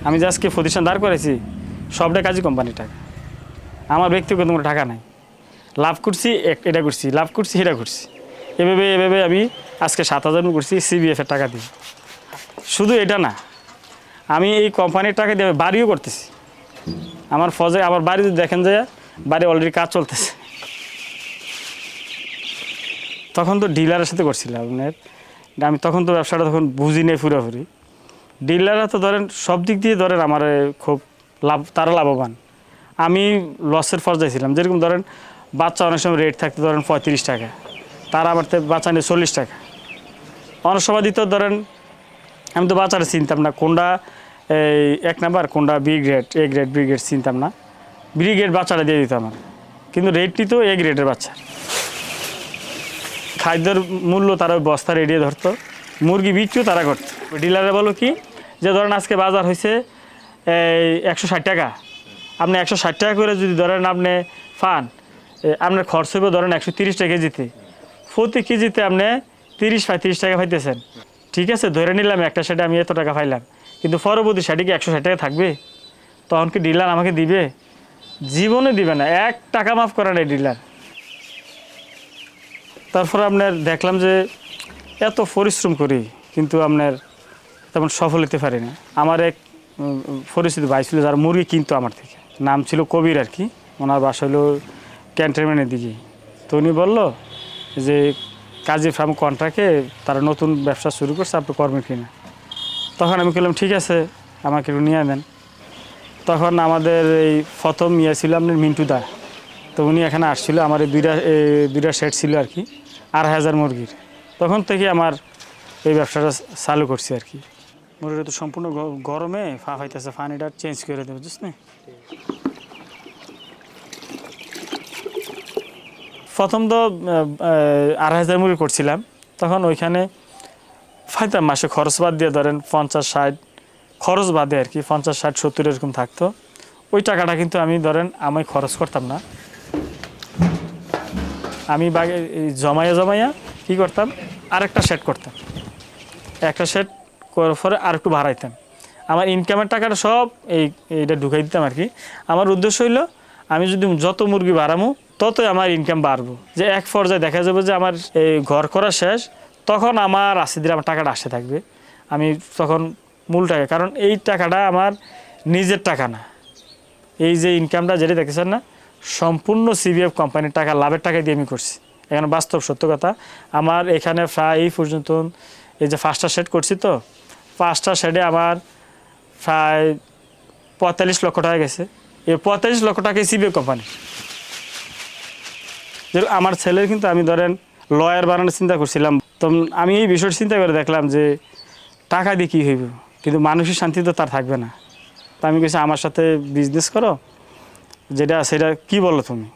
আমি যে আজকে প্রতিষ্ঠান দাঁড় করেছি সবটা কাজই কোম্পানির টাকা, আমার ব্যক্তিগত কোনো টাকা নাই। লাভ করছি এটা করছি, লাভ করছি সেটা করছি, এভাবে আমি আজকে 7,000 করছি সিবিএফের টাকা দিয়ে। শুধু এটা না, আমি এই কোম্পানির টাকা দিয়ে বাড়িও করতেছি। আমার ফজে আবার বাড়িতে দেখেন যে বাড়ি অলরেডি কাজ চলতেছে। তখন তো ডিলারের সাথে করছিলাম আপনার, আমি তখন তো ব্যবসাটা তখন বুঝি নেই পুরোপুরি। ডিলাররা তো ধরেন সব দিক দিয়ে ধরেন আমার খুব লাভ, তারা লাভবান, আমি লসের পর্যায়ে ছিলাম। যেরকম ধরেন বাচ্চা অনেক সময় রেট থাকতে ধরেন 35 টাকা, তারা আবার বাচ্চা নিয়ে 40 টাকা। অনেক সময় দিত ধরেন আমি তো বাচ্চাটা চিনতাম না কোনটা এই 1 নাম্বার কোনটা B grade, A grade B grade চিনতাম না, বি গ্রেড বাচ্চাটা দিয়ে দিত আমার, কিন্তু রেটটি তো এ গ্রেডের বাচ্চা। খাদ্যের মূল্য তারা ওই বস্তা রেডিয়ে ধরতো, মুরগি বিক্রিও তারা করতো। ডিলারে বলো কি যে ধরেন আজকে বাজার হয়েছে এই 160 টাকা, আপনি 160 টাকা করে যদি ধরেন আপনি পান, আপনার খরচ হবে ধরেন 130 টাকা কেজিতে, প্রতি কেজিতে আপনি 30-35 টাকা পাইতেছেন। ঠিক আছে, ধরে নিলাম একটা শাড়ি আমি এত টাকা পাইলাম, কিন্তু পরবর্তী শাড়ি কি 160 টাকা থাকবে? তখন কি ডিলার আমাকে দিবে? জীবনে দিবে না, 1 টাকা মাফ করে না ডিলার। তারপরে আপনার দেখলাম যে এত পরিশ্রম করি কিন্তু আপনার তেমন সফল হতে পারি না। আমার এক পরিচিত ভাই ছিল যার মুরগি কিনতো আমার থেকে, নাম ছিল কবির আর কি, ওনার বাসা হলো ক্যান্টনমেন্টের দিকে। তো উনি বললো যে কাজী ফার্ম কন্ট্রাক্টে তারা নতুন ব্যবসা শুরু করছে, আপনি করবেন কিনা। তখন আমি বললাম ঠিক আছে, আমাকে একটু নিয়ে দেন। তখন আমাদের এই প্রথম ইয়ে ছিল আপনার মিন্টু দা, তো উনি এখানে আসছিল, আমার এই দুইটা সেট ছিল আর কি 2,500 মুরগির। তখন থেকে আমার এই ব্যবসাটা চালু করছি আর কি। মুরগিটা তো সম্পূর্ণ গরমে ফা হইতেছে, পানিটা চেঞ্জ করে দেবো বুঝছিস না। প্রথম তো 2,500 মুরগি করছিলাম, তখন ওইখানে ফাইতাম মাসে খরচ বাদ দিয়ে ধরেন 50-60 খরচ বাদে আর কি, 50-60-70 এরকম থাকতো। ওই টাকাটা কিন্তু আমি ধরেন আমি খরচ করতাম না, আমি জমাইয়া কী করতাম, আরেকটা সেট করতাম, একটা সেট করার পরে আর একটু বাড়াইতাম, আমার ইনকামের টাকাটা সব এইটা ঢুকাই দিতাম আর কি। আমার উদ্দেশ্য হইলো আমি যদি যত মুরগি বাড়ামো ততই আমার ইনকাম বাড়বো, যে এক পর্যায়ে দেখা যাবে যে আমার এই ঘর করা শেষ, তখন আমার আস্তে ধীরে আমার টাকাটা আসতে থাকবে। আমি তখন মূল টাকা, কারণ এই টাকাটা আমার নিজের টাকা না, এই যে ইনকামটা যেটা দেখতেছেন না সম্পূর্ণ সিবিএফ কোম্পানির টাকা, লাভের টাকা দিয়ে আমি করছি। এখানে বাস্তব সত্য কথা, আমার এখানে প্রায় এই পর্যন্ত এই যে 5টা সেট করছি, তো 5টা সেটে আমার প্রায় 45 লক্ষ টাকা গেছে। এই 45 লক্ষ টাকাই সিবিএফ কোম্পানি। যেরকম আমার ছেলের কিন্তু আমি ধরেন লয়ার বানানোর চিন্তা করছিলাম, তো আমি এই বিষয়টা চিন্তা করে দেখলাম যে টাকা দিয়ে কী হইব, কিন্তু মানসিক শান্তি তো তার থাকবে না। তা আমি কিছু আমার সাথে বিজনেস করো, যেটা সেটা কি বলো তুমি?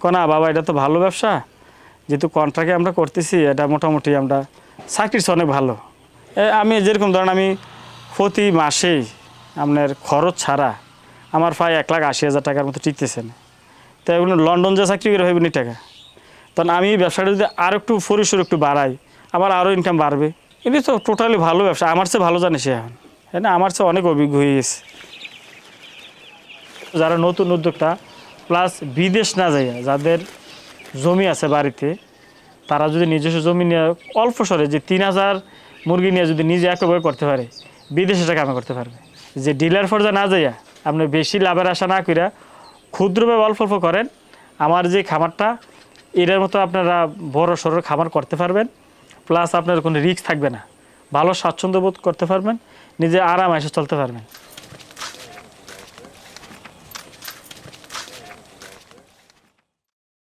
না বাবা, এটা তো ভালো ব্যবসা, যেহেতু কন্ট্রাক্টে আমরা করতেছি, এটা মোটামুটি আমরা চাকরির অনেক ভালো। আমি যেরকম ধরেন আমি প্রতি মাসেই আপনার খরচ ছাড়া আমার প্রায় 1,80,000 টাকার মতো টিকতেছে না। তো এগুলো লন্ডন যে চাকরি করে হইব নি টাকা, তখন আমি ব্যবসাটা যদি আরও একটু পরিসর একটু বাড়াই, আমার আরও ইনকাম বাড়বে। এটি তো টোটালি ভালো ব্যবসা, আমার চেয়ে ভালো জানে সে এখন, তাই না? আমার চেয়ে অনেক অভিজ্ঞ হয়ে গেছে। যারা নতুন উদ্যোক্তা প্লাস বিদেশ না যাইয়া যাদের জমি আছে বাড়িতে, তারা যদি নিজস্ব জমি নিয়ে অল্প সরে যে 3,000 মুরগি নিয়ে যদি নিজে একভাবে করতে পারে, বিদেশে টাকা কামাই করতে পারবে। যে ডিলার পর্যায়ে না যাইয়া আপনি বেশি লাভের আশা না কইরা ক্ষুদ্রভাবে অল্প অল্প করেন, আমার যে খামারটা এটার মতো আপনারা বড় সড়ো খামার করতে পারবেন, প্লাস আপনার কোনো রিস্ক থাকবে না, ভালো স্বাচ্ছন্দ্য বোধ করতে পারবেন, নিজে আরাম এসে চলতে পারবেন।